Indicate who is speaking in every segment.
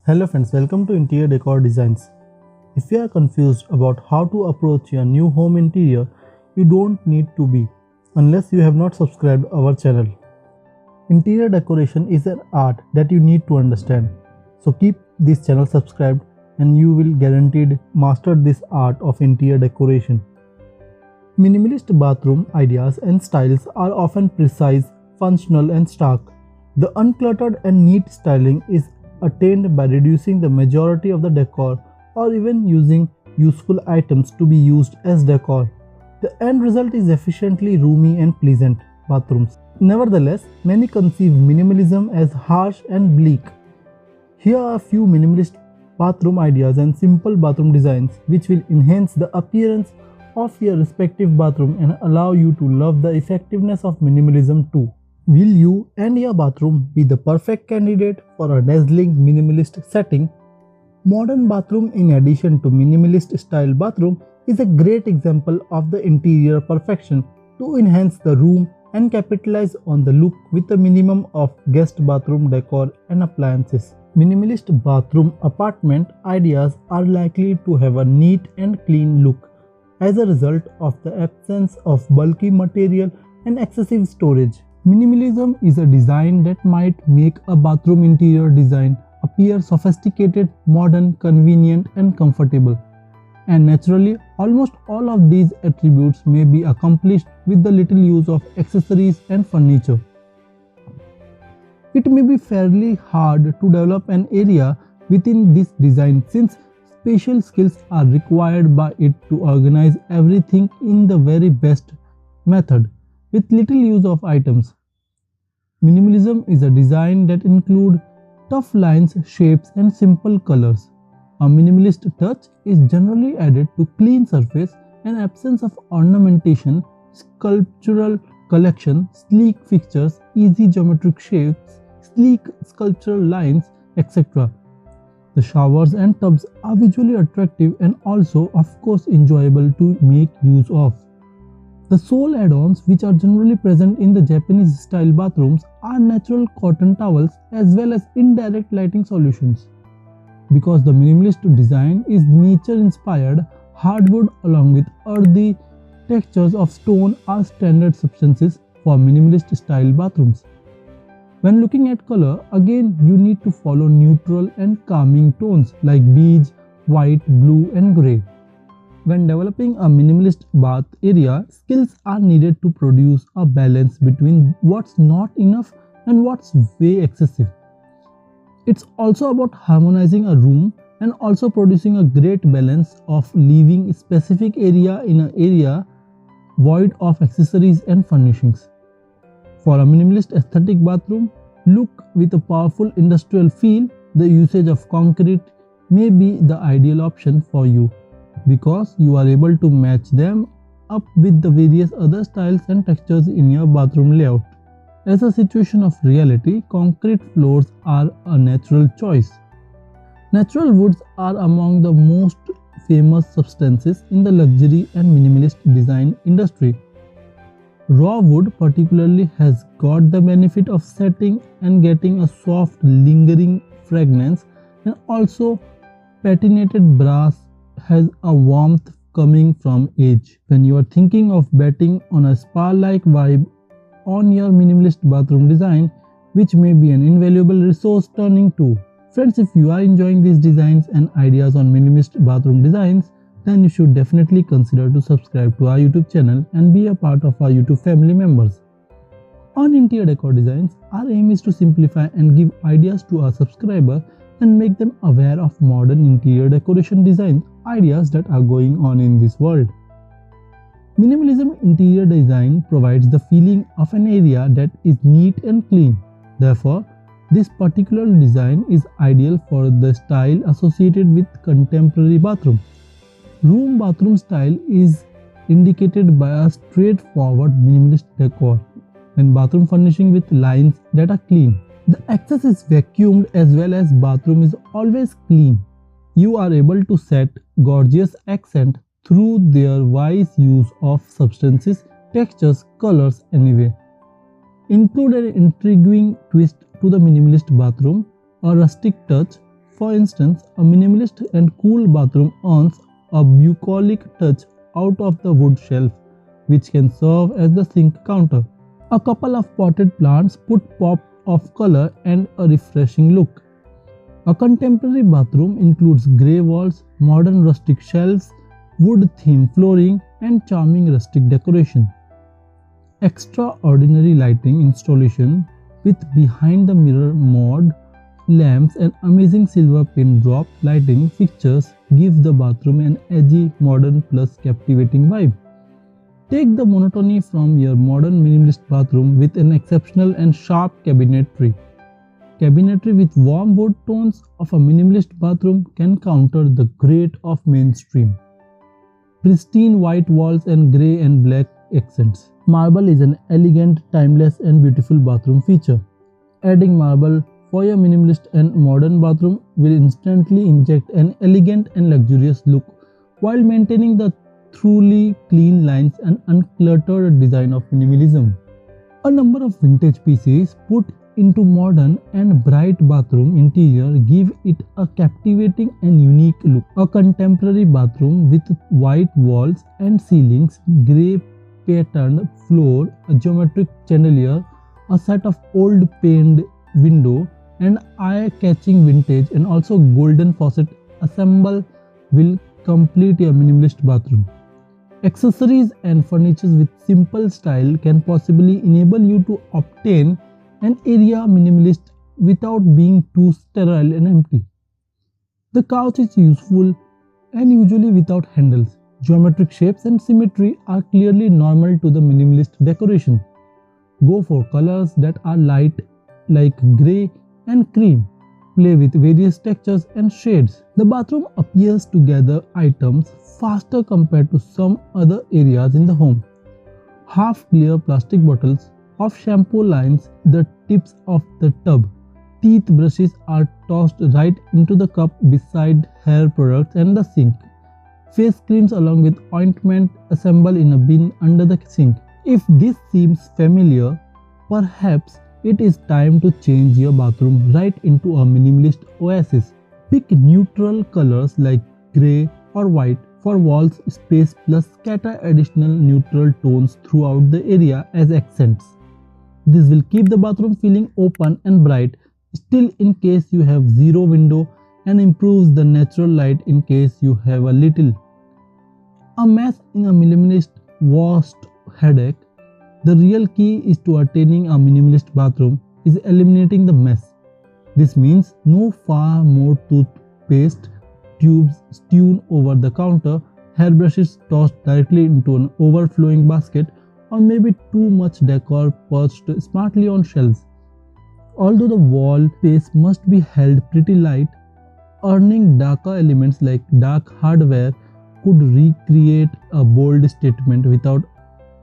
Speaker 1: Hello friends, welcome to Interior Decor Designs. If you are confused about how to approach your new home interior, you don't need to be, unless you have not subscribed our channel. Interior decoration is an art that you need to understand. So keep this channel subscribed and you will guaranteed master this art of interior decoration. Minimalist bathroom ideas and styles are often precise, functional and stark. The uncluttered and neat styling is attained by reducing the majority of the decor or even using useful items to be used as decor. The end result is efficiently roomy and pleasant bathrooms. Nevertheless, many conceive minimalism as harsh and bleak. Here are a few minimalist bathroom ideas and simple bathroom designs which will enhance the appearance of your respective bathroom and allow you to love the effectiveness of minimalism too. Will you and your bathroom be the perfect candidate for a dazzling minimalist setting? Modern bathroom, in addition to minimalist style bathroom, is a great example of the interior perfection to enhance the room and capitalize on the look with a minimum of guest bathroom decor and appliances. Minimalist bathroom apartment ideas are likely to have a neat and clean look as a result of the absence of bulky material and excessive storage. Minimalism is a design that might make a bathroom interior design appear sophisticated, modern, convenient and comfortable. And naturally, almost all of these attributes may be accomplished with the little use of accessories and furniture. It may be fairly hard to develop an area within this design since special skills are required by it to organize everything in the very best method with little use of items. Minimalism is a design that includes tough lines, shapes and simple colors. A minimalist touch is generally added to clean surface and absence of ornamentation, sculptural collection, sleek fixtures, easy geometric shapes, sleek sculptural lines, etc. The showers and tubs are visually attractive and also of course enjoyable to make use of. The sole add-ons which are generally present in the Japanese style bathrooms are natural cotton towels as well as indirect lighting solutions. Because the minimalist design is nature inspired, hardwood along with earthy textures of stone are standard substances for minimalist style bathrooms. When looking at color, again you need to follow neutral and calming tones like beige, white, blue and grey. When developing a minimalist bath area, skills are needed to produce a balance between what's not enough and what's way excessive. It's also about harmonizing a room and also producing a great balance of leaving a specific area in an area void of accessories and furnishings. For a minimalist aesthetic bathroom, look with a powerful industrial feel, the usage of concrete may be the ideal option for you because you are able to match them up with the various other styles and textures in your bathroom layout. As a situation of reality, concrete floors are a natural choice. Natural woods are among the most famous substances in the luxury and minimalist design industry. Raw wood particularly has got the benefit of setting and getting a soft lingering fragrance, and also patinated brass has a warmth coming from age. When you are thinking of betting on a spa-like vibe on your minimalist bathroom design, which may be an invaluable resource turning to. Friends, if you are enjoying these designs and ideas on minimalist bathroom designs, then you should definitely consider to subscribe to our YouTube channel and be a part of our YouTube family members. On Interior Decor Designs, our aim is to simplify and give ideas to our subscribers and make them aware of modern interior decoration design ideas that are going on in this world. Minimalism interior design provides the feeling of an area that is neat and clean. Therefore, this particular design is ideal for the style associated with contemporary bathroom. Room bathroom style is indicated by a straightforward minimalist decor and bathroom furnishing with lines that are clean. The access is vacuumed as well as bathroom is always clean. You are able to set gorgeous accent through their wise use of substances, textures, colors anyway. Include an intriguing twist to the minimalist bathroom, a rustic touch, For instance, a minimalist and cool bathroom earns a bucolic touch out of the wood shelf, which can serve as the sink counter. A couple of potted plants put pop of color and a refreshing look. A contemporary bathroom includes grey walls, modern rustic shelves, wood-themed flooring, and charming rustic decoration. Extraordinary lighting installation with behind-the-mirror mod lamps and amazing silver pin drop lighting fixtures give the bathroom an edgy, modern plus captivating vibe. Take the monotony from your modern minimalist bathroom with an exceptional and sharp cabinetry. Cabinetry with warm wood tones of a minimalist bathroom can counter the grate of mainstream. Pristine white walls and grey and black accents. Marble is an elegant, timeless and beautiful bathroom feature. Adding marble for your minimalist and modern bathroom will instantly inject an elegant and luxurious look while maintaining the truly clean lines and uncluttered design of minimalism. A number of vintage pieces put into modern and bright bathroom interior give it a captivating and unique look. A contemporary bathroom with white walls and ceilings, grey patterned floor, a geometric chandelier, a set of old paned window and eye-catching vintage and also golden faucet assemble will complete your minimalist bathroom. Accessories and furniture with simple style can possibly enable you to obtain an area minimalist without being too sterile and empty. The couch is useful and usually without handles. Geometric shapes and symmetry are clearly normal to the minimalist decoration. Go for colors that are light like grey and cream. Play with various textures and shades. The bathroom appears to gather items faster compared to some other areas in the home. Half-clear plastic bottles of shampoo lines the tips of the tub. Teeth brushes are tossed right into the cup beside hair products and the sink. Face creams along with ointment assemble in a bin under the sink. If this seems familiar, perhaps it is time to change your bathroom right into a minimalist oasis. Pick neutral colors like grey or white for walls space plus scatter additional neutral tones throughout the area as accents. This will keep the bathroom feeling open and bright, still in case you have zero window, and improves the natural light in case you have a little. A mess in a minimalist worst headache. The real key is to attaining a minimalist bathroom is eliminating the mess. This means no far more toothpaste tubes strewn over the counter, hairbrushes tossed directly into an overflowing basket, or maybe too much decor perched smartly on shelves. Although the wall space must be held pretty light, earning darker elements like dark hardware could recreate a bold statement without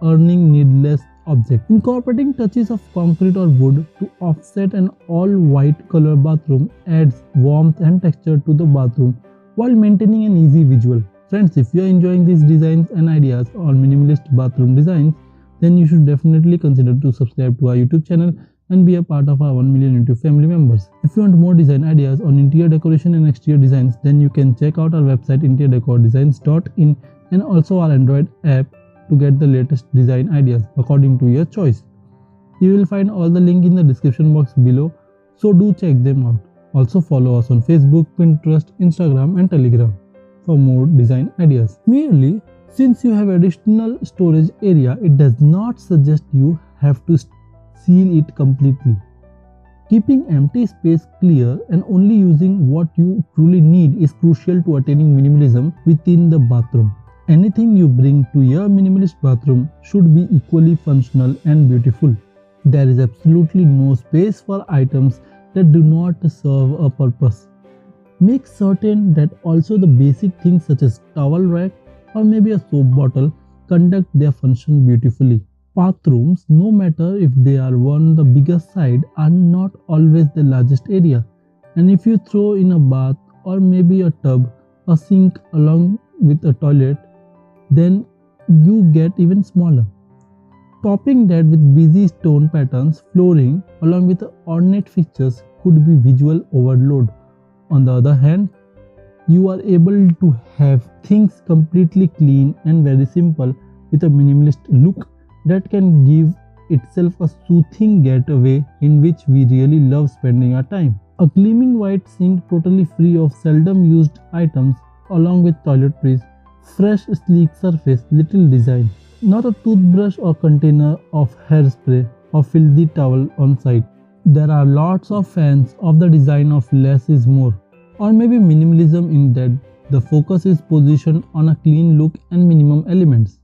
Speaker 1: earning needless objects. Incorporating touches of concrete or wood to offset an all-white color bathroom adds warmth and texture to the bathroom while maintaining an easy visual. Friends, if you are enjoying these designs and ideas on minimalist bathroom designs, then you should definitely consider to subscribe to our YouTube channel and be a part of our 1 million YouTube family members. If you want more design ideas on interior decoration and exterior designs, then you can check out our website interiordecordesigns.in and also our Android app to get the latest design ideas according to your choice. You will find all the link in the description box below, so do check them out. Also follow us on Facebook, Pinterest, Instagram and Telegram for more design ideas. Merely since you have additional storage area, it does not suggest you have to seal it completely. Keeping empty space clear and only using what you truly need is crucial to attaining minimalism within the bathroom. Anything you bring to your minimalist bathroom should be equally functional and beautiful. There is absolutely no space for items that do not serve a purpose. Make certain that also the basic things such as towel rack or maybe a soap bottle conduct their function beautifully. Bathrooms, no matter if they are on the bigger side, are not always the largest area, and if you throw in a bath or maybe a tub, a sink along with a toilet, then you get even smaller. Topping that with busy stone patterns, flooring along with ornate fixtures could be visual overload. On the other hand, you are able to have things completely clean and very simple with a minimalist look that can give itself a soothing getaway in which we really love spending our time. A gleaming white sink totally free of seldom used items along with toiletries, fresh sleek surface, little design. Not a toothbrush or container of hairspray or filthy towel on site. There are lots of fans of the design of less is more, or maybe minimalism in that the focus is positioned on a clean look and minimum elements.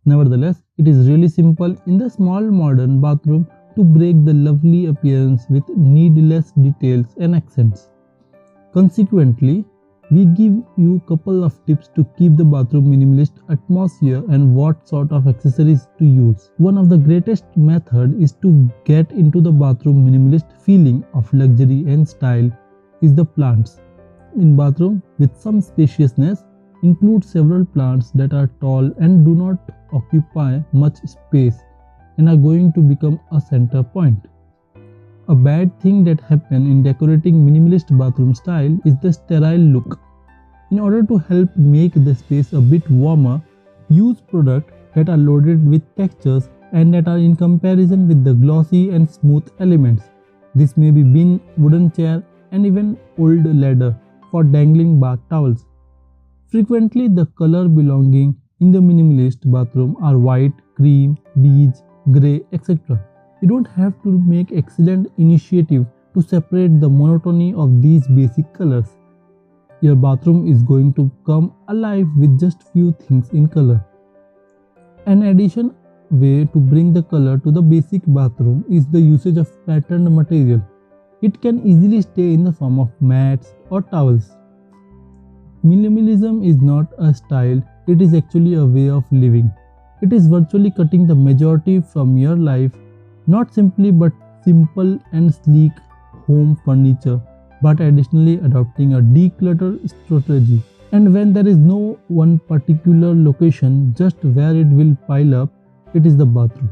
Speaker 1: Nevertheless, it is really simple in the small modern bathroom to break the lovely appearance with needless details and accents. Consequently, we give you a couple of tips to keep the bathroom minimalist atmosphere and what sort of accessories to use. One of the greatest method is to get into the bathroom minimalist feeling of luxury and style is the plants. In bathroom with some spaciousness, include several plants that are tall and do not occupy much space and are going to become a center point. A bad thing that happens in decorating minimalist bathroom style is the sterile look. In order to help make the space a bit warmer, use products that are loaded with textures and that are in comparison with the glossy and smooth elements. This may be bin, wooden chair, and even old ladder for dangling bath towels. Frequently, the color belonging in the minimalist bathroom are white, cream, beige, grey, etc. You don't have to make excellent initiative to separate the monotony of these basic colors. Your bathroom is going to come alive with just few things in color. An addition way to bring the color to the basic bathroom is the usage of patterned material. It can easily stay in the form of mats or towels. Minimalism is not a style, it is actually a way of living. It is virtually cutting the majority from your life, not simply but simple and sleek home furniture, but additionally adopting a declutter strategy. And when there is no one particular location just where it will pile up, it is the bathroom.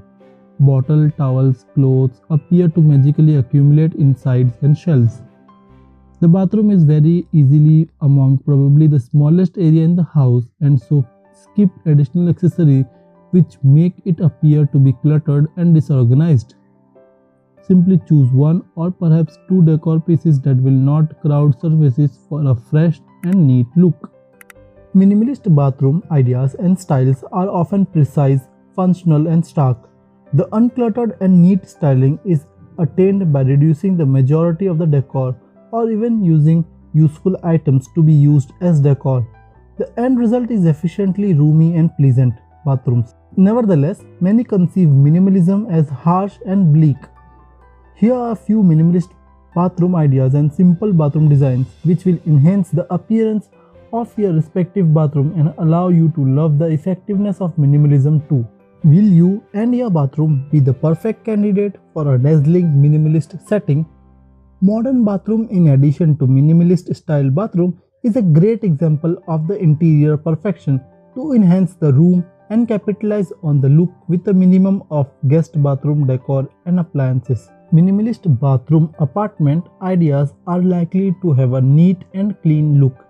Speaker 1: Bottle, towels, clothes appear to magically accumulate in sides and shelves. The bathroom is very easily among probably the smallest area in the house, and so skip additional accessories which make it appear to be cluttered and disorganized. Simply choose one or perhaps two decor pieces that will not crowd surfaces for a fresh and neat look. Minimalist bathroom ideas and styles are often precise, functional, and stark. The uncluttered and neat styling is attained by reducing the majority of the decor or even using useful items to be used as decor. The end result is efficiently roomy and pleasant bathrooms. Nevertheless, many conceive minimalism as harsh and bleak. Here are a few minimalist bathroom ideas and simple bathroom designs which will enhance the appearance of your respective bathroom and allow you to love the effectiveness of minimalism too. Will you and your bathroom be the perfect candidate for a dazzling minimalist setting? Modern bathroom, in addition to minimalist style bathroom, is a great example of the interior perfection to enhance the room and capitalize on the look with a minimum of guest bathroom decor and appliances. Minimalist bathroom apartment ideas are likely to have a neat and clean look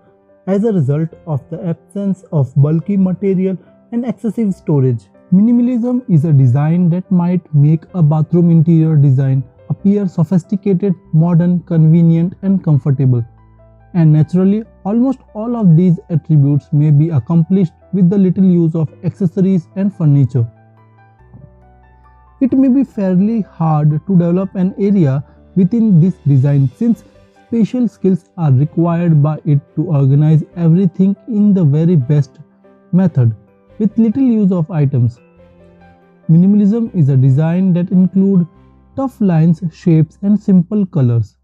Speaker 1: as a result of the absence of bulky material and excessive storage. Minimalism is a design that might make a bathroom interior design appear sophisticated, modern, convenient, and comfortable. And naturally, almost all of these attributes may be accomplished with the little use of accessories and furniture. It may be fairly hard to develop an area within this design since special skills are required by it to organize everything in the very best method with little use of items. Minimalism is a design that includes tough lines, shapes, and simple colors.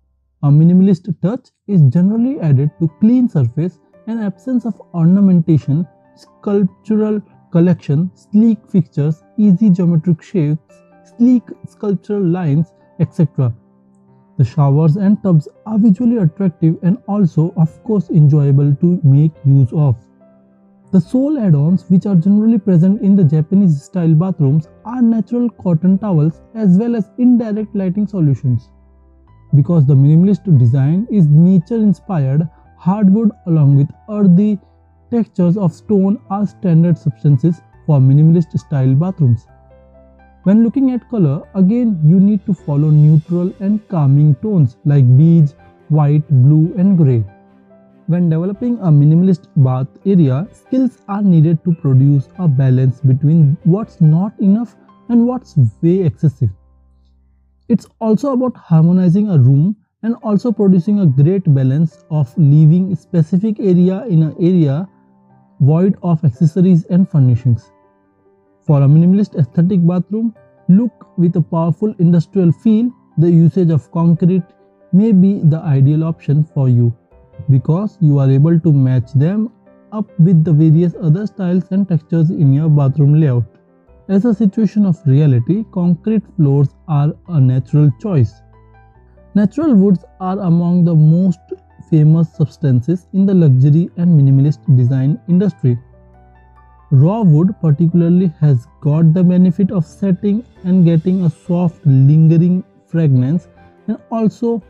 Speaker 1: A minimalist touch is generally added to clean surface and absence of ornamentation, sculptural collection, sleek fixtures, easy geometric shapes, sleek sculptural lines, etc. The showers and tubs are visually attractive and also, of course, enjoyable to make use of. The sole add-ons which are generally present in the Japanese style bathrooms are natural cotton towels as well as indirect lighting solutions. because the minimalist design is nature-inspired. Hardwood along with earthy textures of stone are standard substances for minimalist style bathrooms. When looking at color, again you need to follow neutral and calming tones like beige, white, blue and grey. When developing a minimalist bath area, skills are needed to produce a balance between what's not enough and what's way excessive. It's also about harmonizing a room and also producing a great balance of leaving specific area in an area void of accessories and furnishings. For a minimalist aesthetic bathroom, look with a powerful industrial feel, the usage of concrete may be the ideal option for you because you are able to match them up with the various other styles and textures in your bathroom layout. As a situation of reality, concrete floors are a natural choice. Natural woods are among the most famous substances in the luxury and minimalist design industry. Raw wood particularly has got the benefit of setting and getting a soft lingering fragrance and also